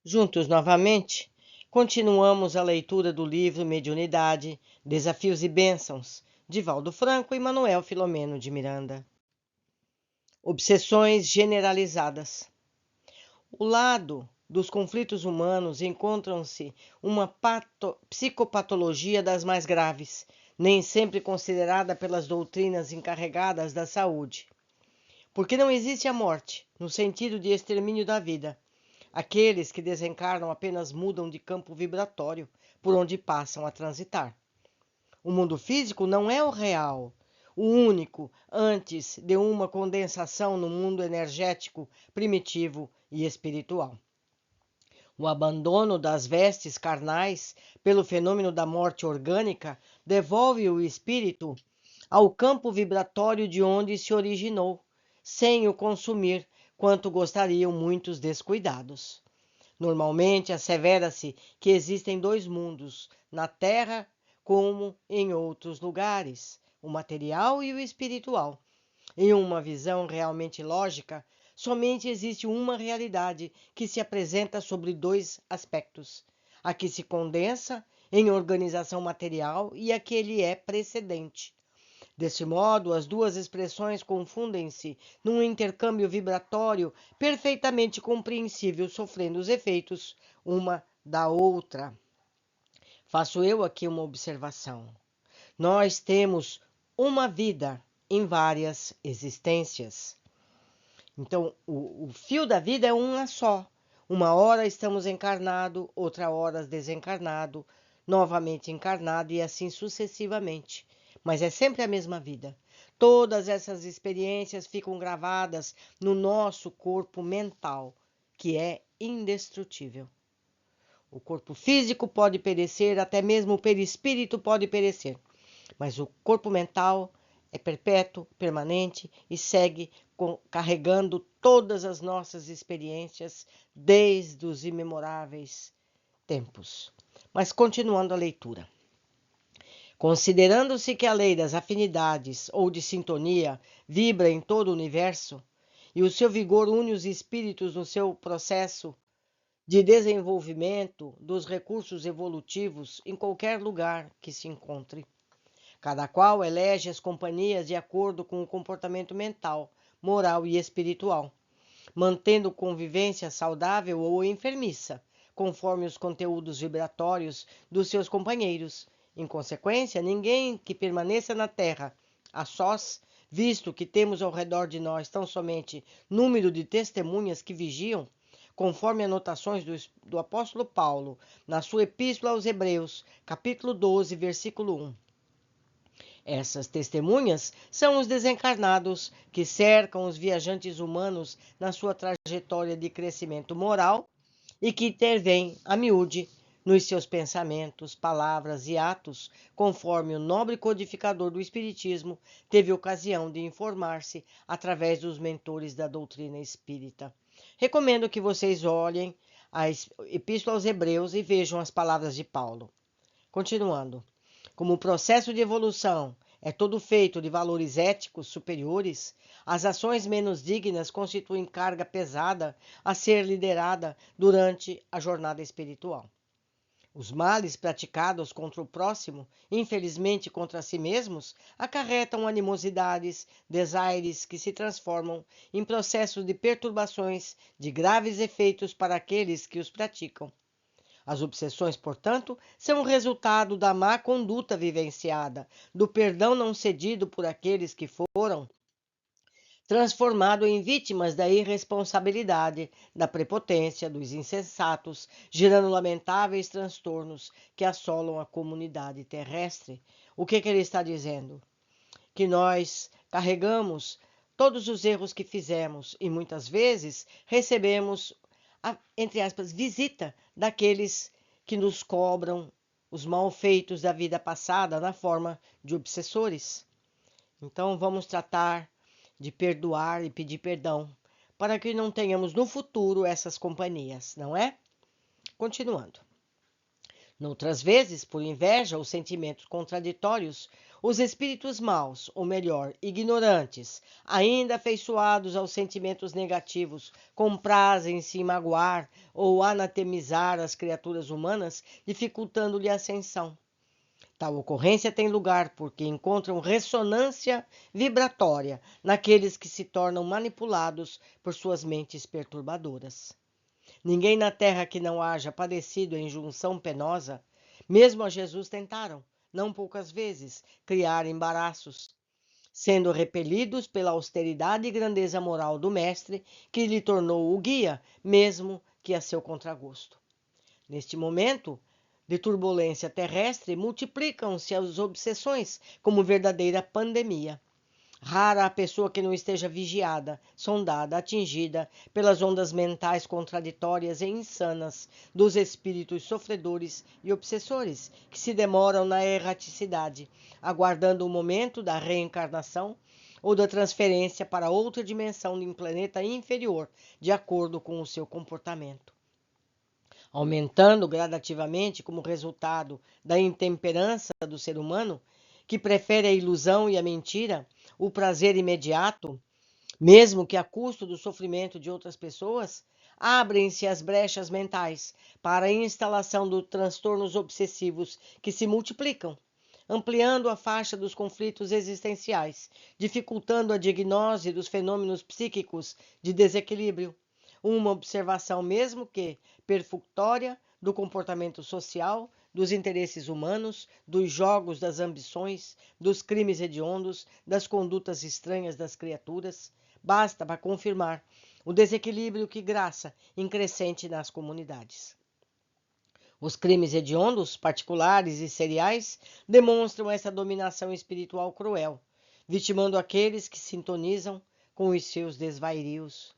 Juntos novamente, continuamos a leitura do livro Mediunidade, Desafios e Bênçãos, de Valdo Franco e Manuel Filomeno de Miranda. Obsessões generalizadas. O lado dos conflitos humanos encontram-se uma psicopatologia das mais graves, nem sempre considerada pelas doutrinas encarregadas da saúde. Porque não existe a morte, no sentido de extermínio da vida. Aqueles que desencarnam apenas mudam de campo vibratório por onde passam a transitar. O mundo físico não é o real, o único, antes de uma condensação no mundo energético, primitivo e espiritual. O abandono das vestes carnais pelo fenômeno da morte orgânica devolve o espírito ao campo vibratório de onde se originou, sem o consumir, quanto gostariam muitos descuidados. Normalmente assevera-se que existem dois mundos, na Terra como em outros lugares, o material e o espiritual. Em uma visão realmente lógica, somente existe uma realidade que se apresenta sobre dois aspectos: a que se condensa em organização material e a que lhe é precedente. Desse modo, as duas expressões confundem-se num intercâmbio vibratório perfeitamente compreensível, sofrendo os efeitos uma da outra. Faço eu aqui uma observação. Nós temos uma vida em várias existências. Então, o fio da vida é uma só. Uma hora estamos encarnado, outra hora desencarnado, novamente encarnado e assim sucessivamente. Mas é sempre a mesma vida. Todas essas experiências ficam gravadas no nosso corpo mental, que é indestrutível. O corpo físico pode perecer, até mesmo o perispírito pode perecer, mas o corpo mental é perpétuo, permanente e segue carregando todas as nossas experiências desde os imemoráveis tempos. Mas continuando a leitura. Considerando-se que a lei das afinidades ou de sintonia vibra em todo o universo e o seu vigor une os espíritos no seu processo de desenvolvimento dos recursos evolutivos em qualquer lugar que se encontre. Cada qual elege as companhias de acordo com o comportamento mental, moral e espiritual, mantendo convivência saudável ou enfermiça, conforme os conteúdos vibratórios dos seus companheiros. Em consequência, ninguém que permaneça na Terra a sós, visto que temos ao redor de nós tão somente número de testemunhas que vigiam, conforme anotações do apóstolo Paulo na sua epístola aos Hebreus, capítulo 12, versículo 1. Essas testemunhas são os desencarnados que cercam os viajantes humanos na sua trajetória de crescimento moral e que intervêm a miúde nos seus pensamentos, palavras e atos, conforme o nobre codificador do Espiritismo teve ocasião de informar-se através dos mentores da doutrina espírita. Recomendo que vocês olhem a Epístola aos Hebreus e vejam as palavras de Paulo. Continuando. Como o processo de evolução é todo feito de valores éticos superiores, as ações menos dignas constituem carga pesada a ser liderada durante a jornada espiritual. Os males praticados contra o próximo, infelizmente contra si mesmos, acarretam animosidades, desaires que se transformam em processos de perturbações de graves efeitos para aqueles que os praticam. As obsessões, portanto, são o resultado da má conduta vivenciada, do perdão não cedido por aqueles que foram transformados em vítimas da irresponsabilidade, da prepotência, dos insensatos, gerando lamentáveis transtornos que assolam a comunidade terrestre. O que ele está dizendo? Que nós carregamos todos os erros que fizemos e muitas vezes recebemos entre aspas, visita daqueles que nos cobram os malfeitos da vida passada na forma de obsessores. Então, vamos tratar de perdoar e pedir perdão para que não tenhamos no futuro essas companhias, não é? Continuando. Noutras vezes, por inveja ou sentimentos contraditórios, Os espíritos maus, ou melhor, ignorantes, ainda afeiçoados aos sentimentos negativos, comprazem-se em magoar ou anatemizar as criaturas humanas, dificultando-lhe a ascensão. Tal ocorrência tem lugar porque encontram ressonância vibratória naqueles que se tornam manipulados por suas mentes perturbadoras. Ninguém na terra que não haja padecido a injunção penosa, mesmo a Jesus tentaram, não poucas vezes, criar embaraços, sendo repelidos pela austeridade e grandeza moral do mestre, que lhe tornou o guia, mesmo que a seu contragosto. Neste momento de turbulência terrestre, multiplicam-se as obsessões como verdadeira pandemia. Rara a pessoa que não esteja vigiada, sondada, atingida pelas ondas mentais contraditórias e insanas dos espíritos sofredores e obsessores, que se demoram na erraticidade, aguardando o momento da reencarnação ou da transferência para outra dimensão de um planeta inferior, de acordo com o seu comportamento. Aumentando gradativamente como resultado da intemperança do ser humano, que prefere a ilusão e a mentira, o prazer imediato, mesmo que a custo do sofrimento de outras pessoas, abrem-se as brechas mentais para a instalação dos transtornos obsessivos que se multiplicam, ampliando a faixa dos conflitos existenciais, dificultando a diagnose dos fenômenos psíquicos de desequilíbrio. Uma observação, mesmo que perfunctória, do comportamento social, dos interesses humanos, dos jogos das ambições, dos crimes hediondos, das condutas estranhas das criaturas, basta para confirmar o desequilíbrio que graça em crescente nas comunidades. Os crimes hediondos, particulares e seriais, demonstram essa dominação espiritual cruel, vitimando aqueles que sintonizam com os seus desvairios.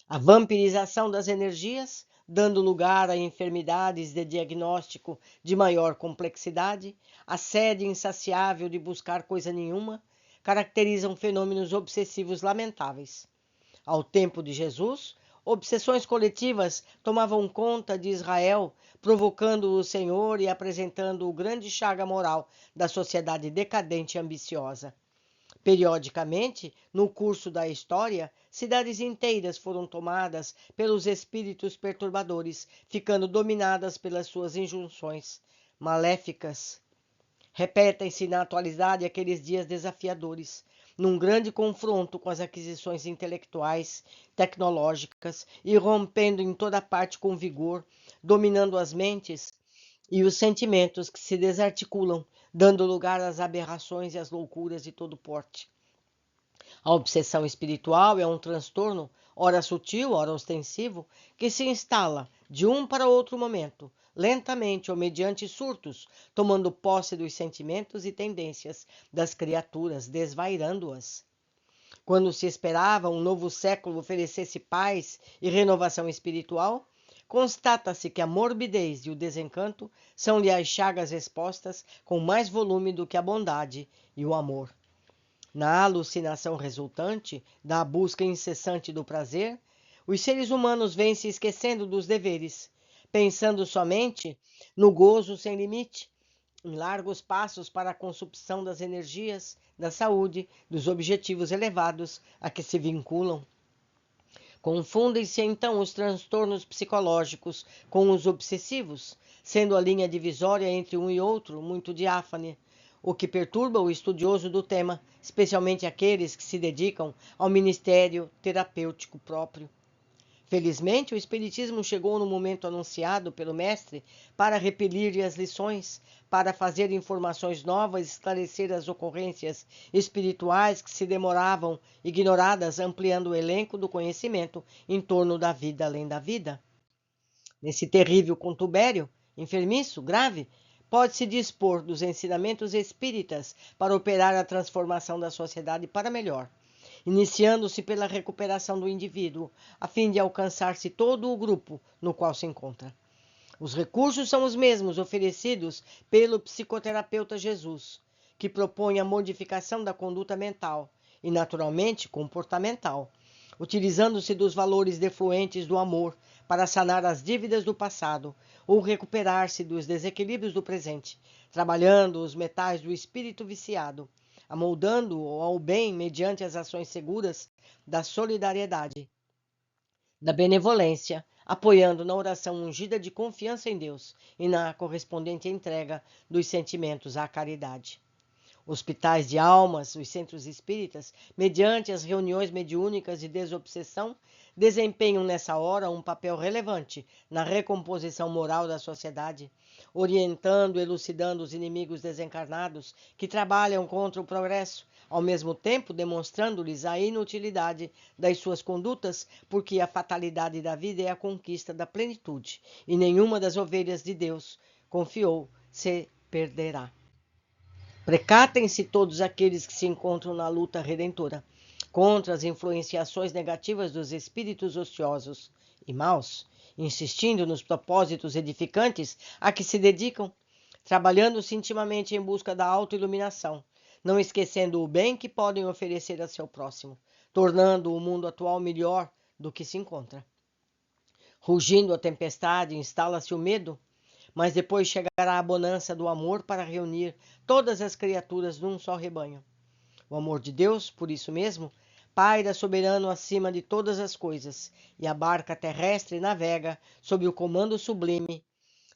A vampirização das energias, dando lugar a enfermidades de diagnóstico de maior complexidade, a sede insaciável de buscar coisa nenhuma, caracterizam fenômenos obsessivos lamentáveis. Ao tempo de Jesus, obsessões coletivas tomavam conta de Israel, provocando o Senhor e apresentando o grande chaga moral da sociedade decadente e ambiciosa. Periodicamente, no curso da história, cidades inteiras foram tomadas pelos espíritos perturbadores, ficando dominadas pelas suas injunções maléficas. Repetem-se na atualidade aqueles dias desafiadores, num grande confronto com as aquisições intelectuais, tecnológicas, e rompendo em toda parte com vigor, dominando as mentes e os sentimentos que se desarticulam, dando lugar às aberrações e às loucuras de todo porte. A obsessão espiritual é um transtorno, ora sutil, ora ostensivo, que se instala de um para outro momento, lentamente ou mediante surtos, tomando posse dos sentimentos e tendências das criaturas, desvairando-as. Quando se esperava um novo século oferecesse paz e renovação espiritual, constata-se que a morbidez e o desencanto são-lhe as chagas expostas com mais volume do que a bondade e o amor. Na alucinação resultante da busca incessante do prazer, os seres humanos vêm se esquecendo dos deveres, pensando somente no gozo sem limite, em largos passos para a consumpção das energias, da saúde, dos objetivos elevados a que se vinculam. Confundem-se então os transtornos psicológicos com os obsessivos, sendo a linha divisória entre um e outro muito diáfane, o que perturba o estudioso do tema, especialmente aqueles que se dedicam ao ministério terapêutico próprio. Felizmente, o Espiritismo chegou no momento anunciado pelo Mestre para repelir-lhe as lições, para fazer informações novas e esclarecer as ocorrências espirituais que se demoravam ignoradas, ampliando o elenco do conhecimento em torno da vida além da vida. Nesse terrível contubério, enfermiço, grave, pode-se dispor dos ensinamentos espíritas para operar a transformação da sociedade para melhor, iniciando-se pela recuperação do indivíduo, a fim de alcançar-se todo o grupo no qual se encontra. Os recursos são os mesmos oferecidos pelo psicoterapeuta Jesus, que propõe a modificação da conduta mental e, naturalmente, comportamental, utilizando-se dos valores defluentes do amor para sanar as dívidas do passado ou recuperar-se dos desequilíbrios do presente, trabalhando os metais do espírito viciado, amoldando-o ao bem mediante as ações seguras da solidariedade, da benevolência, apoiando na oração ungida de confiança em Deus e na correspondente entrega dos sentimentos à caridade. Hospitais de almas, os centros espíritas, mediante as reuniões mediúnicas de desobsessão, desempenham nessa hora um papel relevante na recomposição moral da sociedade, orientando e elucidando os inimigos desencarnados que trabalham contra o progresso, ao mesmo tempo demonstrando-lhes a inutilidade das suas condutas, porque a fatalidade da vida é a conquista da plenitude, e nenhuma das ovelhas de Deus confiou se perderá. Precatem-se todos aqueles que se encontram na luta redentora contra as influenciações negativas dos espíritos ociosos e maus, insistindo nos propósitos edificantes a que se dedicam, trabalhando-se intimamente em busca da autoiluminação, não esquecendo o bem que podem oferecer a seu próximo, tornando o mundo atual melhor do que se encontra. Rugindo a tempestade, instala-se o medo, mas depois chegará a bonança do amor para reunir todas as criaturas num só rebanho. O amor de Deus, por isso mesmo, paira soberano acima de todas as coisas, e a barca terrestre navega sob o comando sublime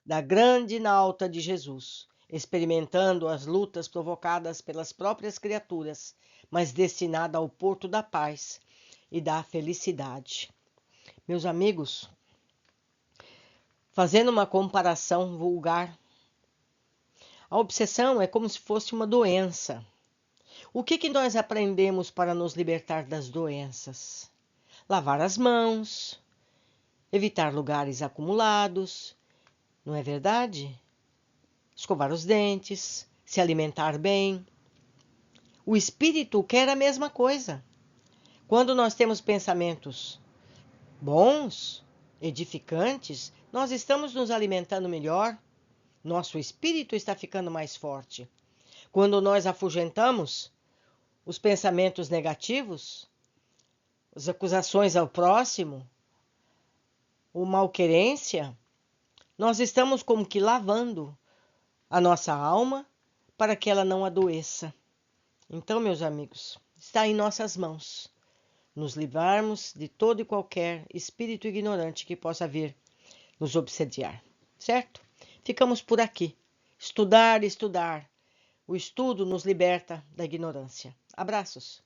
da grande nauta de Jesus, experimentando as lutas provocadas pelas próprias criaturas, mas destinada ao porto da paz e da felicidade. Meus amigos, fazendo uma comparação vulgar, a obsessão é como se fosse uma doença. O que nós aprendemos para nos libertar das doenças? Lavar as mãos, evitar lugares acumulados, não é verdade? Escovar os dentes, se alimentar bem. O espírito quer a mesma coisa. Quando nós temos pensamentos bons, edificantes, nós estamos nos alimentando melhor, nosso espírito está ficando mais forte. Quando nós afugentamos os pensamentos negativos, as acusações ao próximo, a malquerência, nós estamos como que lavando a nossa alma para que ela não adoeça. Então, meus amigos, está em nossas mãos nos livrarmos de todo e qualquer espírito ignorante que possa vir nos obsediar, certo? Ficamos por aqui. Estudar, estudar. O estudo nos liberta da ignorância. Abraços.